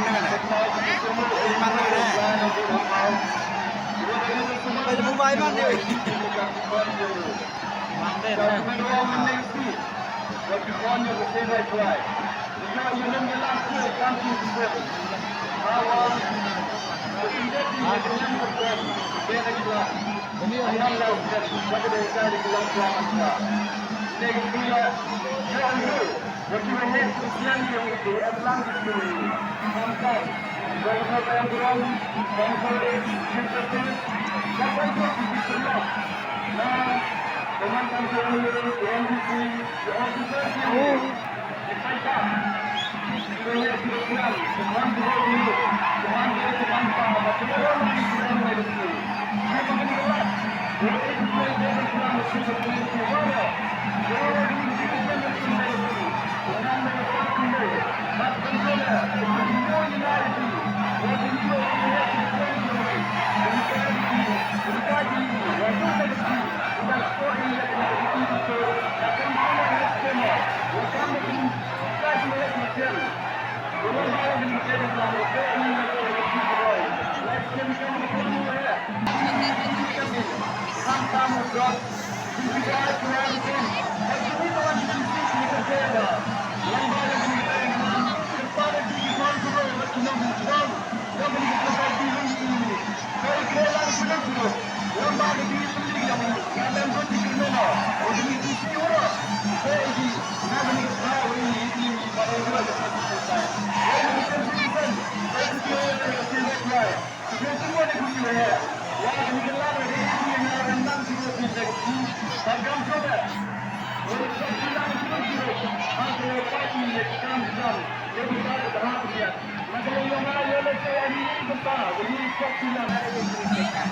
มันนั่นแหละมันนั่นแหละไปจะมุ่งไปมันดิมันเด่นนะ What you want you to say that right. You know the last year country to seven. How the industry is the number one. They are glad. I am like that. What they say is long time. Next year, you are here. What you have to plan with the Atlantic story. Sometimes, when you have a ground, when you have a system, that I go to be lost. Now, teman kantor the NDC, the officer here, the Kaita, the head of the club, the one to go to you, the one to go to Manta, but the other one is the one to go. I am going to last. The other is the one to go to the super team to Warrior. The other is the independent university. The number of fucking day. But controller, the more unity. What is your university friendly? The neutrality, the party, the authority. That's what he is going to do. That's what he is going to do. We're coming to graduate material. We're not going to get it from the very boy. Let's get it from the here. Sometime we've got to guys to everything. That's the reason why you can see me together. One ball is in the end. The father is going to go. Let you know who's wrong. Nobody can provide you with me. Very clear line of production. One ball is in the Kadang pun dikena, orang ini siapa? Saya ini, nama ni tahu ini pada orang yang selesai. Saya ini kan, saya siapa yang selesai. Kita semua ni kucing ya. Ya, ini kelar ini yang rendah kita bisa. Tagam coba. Orang sekitar itu, ada parti yang kamsam, jadi kita berhak dia. Maka yang mana yang saya ini besar, ini sekitar ada yang selesai.